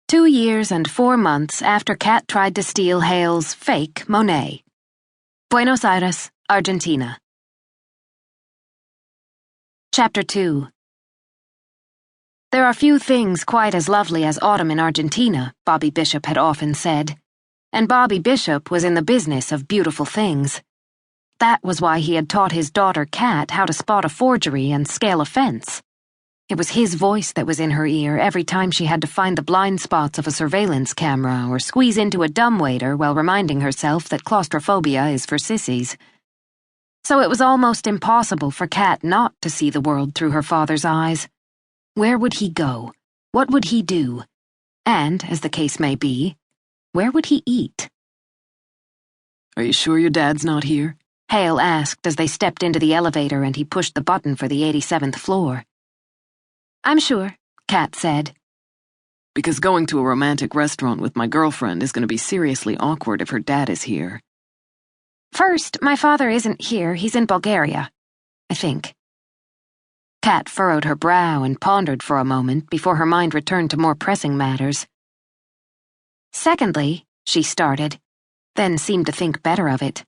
2 years and 4 months after Kat tried to steal Hale's fake Monet. Buenos Aires, Argentina. Chapter 2. There are few things quite as lovely as autumn in Argentina, Bobby Bishop had often said. And Bobby Bishop was in the business of beautiful things. That was why he had taught his daughter Kat how to spot a forgery and scale a fence. It was his voice that was in her ear every time she had to find the blind spots of a surveillance camera or squeeze into a dumbwaiter while reminding herself that claustrophobia is for sissies. So it was almost impossible for Kat not to see the world through her father's eyes. Where would he go? What would he do? And, as the case may be, where would he eat? "Are you sure your dad's not here?" Hale asked as they stepped into the elevator and he pushed the button for the 87th floor. "I'm sure," Kat said. "Because going to a romantic restaurant with my girlfriend is going to be seriously awkward if her dad is here." "First, my father isn't here. He's in Bulgaria, I think." Kat furrowed her brow and pondered for a moment before her mind returned to more pressing matters. "Secondly," she started, then seemed to think better of it.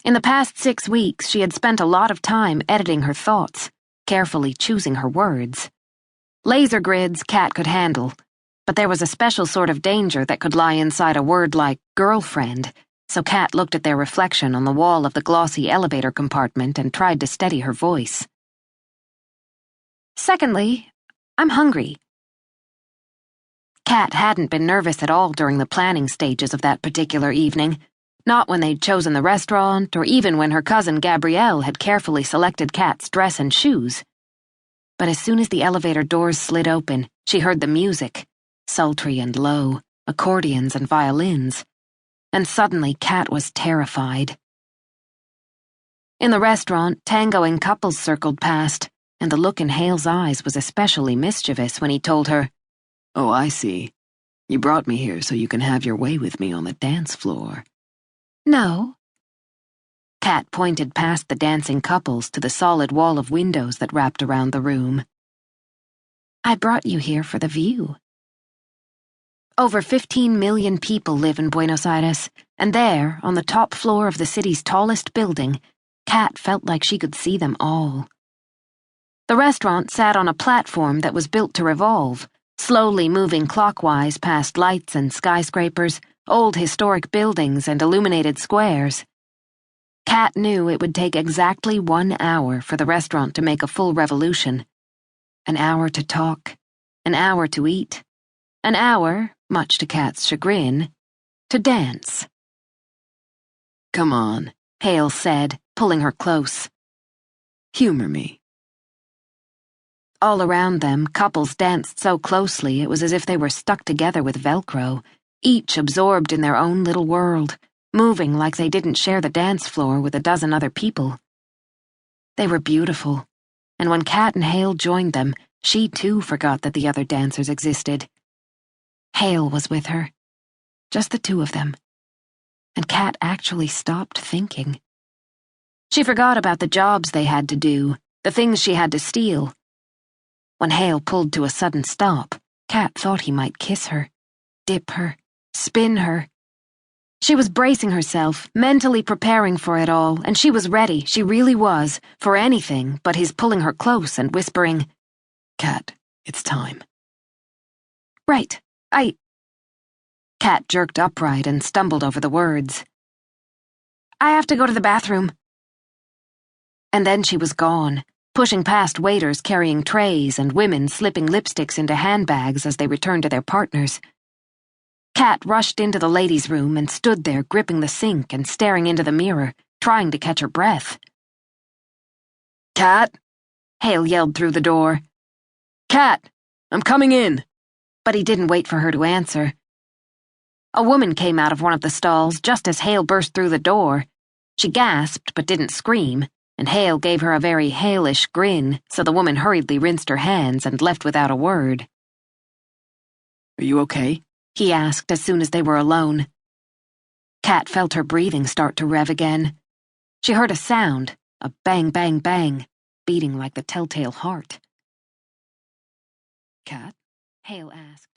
In the past 6 weeks, she had spent a lot of time editing her thoughts, carefully choosing her words. Laser grids Kat could handle, but there was a special sort of danger that could lie inside a word like girlfriend, so Kat looked at their reflection on the wall of the glossy elevator compartment and tried to steady her voice. "Secondly, I'm hungry." Kat hadn't been nervous at all during the planning stages of that particular evening, not when they'd chosen the restaurant or even when her cousin Gabrielle had carefully selected Kat's dress and shoes. But as soon as the elevator doors slid open, she heard the music, sultry and low, accordions and violins, and suddenly Kat was terrified. In the restaurant, tangoing couples circled past, and the look in Hale's eyes was especially mischievous when he told her, "Oh, I see. You brought me here so you can have your way with me on the dance floor." "No." Kat pointed past the dancing couples to the solid wall of windows that wrapped around the room. "I brought you here for the view." Over 15 million people live in Buenos Aires, and there, on the top floor of the city's tallest building, Kat felt like she could see them all. The restaurant sat on a platform that was built to revolve, slowly moving clockwise past lights and skyscrapers, old historic buildings and illuminated squares. Kat knew it would take exactly 1 hour for the restaurant to make a full revolution. An hour to talk, an hour to eat, an hour, much to Kat's chagrin, to dance. "Come on," Hale said, pulling her close. "Humor me." All around them, couples danced so closely it was as if they were stuck together with Velcro, each absorbed in their own little world, moving like they didn't share the dance floor with a dozen other people. They were beautiful, and when Kat and Hale joined them, she too forgot that the other dancers existed. Hale was with her, just the two of them, and Kat actually stopped thinking. She forgot about the jobs they had to do, the things she had to steal. When Hale pulled to a sudden stop, Kat thought he might kiss her, dip her, spin her. She was bracing herself, mentally preparing for it all, and she was ready, she really was, for anything but his pulling her close and whispering, "Kat, it's time." "Right, Kat jerked upright and stumbled over the words. "I have to go to the bathroom." And then she was gone, pushing past waiters carrying trays and women slipping lipsticks into handbags as they returned to their partners. Kat rushed into the ladies' room and stood there gripping the sink and staring into the mirror, trying to catch her breath. "Kat!" Hale yelled through the door. "Kat! I'm coming in!" But he didn't wait for her to answer. A woman came out of one of the stalls just as Hale burst through the door. She gasped but didn't scream, and Hale gave her a very Hale-ish grin, so the woman hurriedly rinsed her hands and left without a word. "Are you okay?" he asked as soon as they were alone. Kat felt her breathing start to rev again. She heard a sound, a bang, bang, bang, beating like the telltale heart. "Kat?" Hale asked.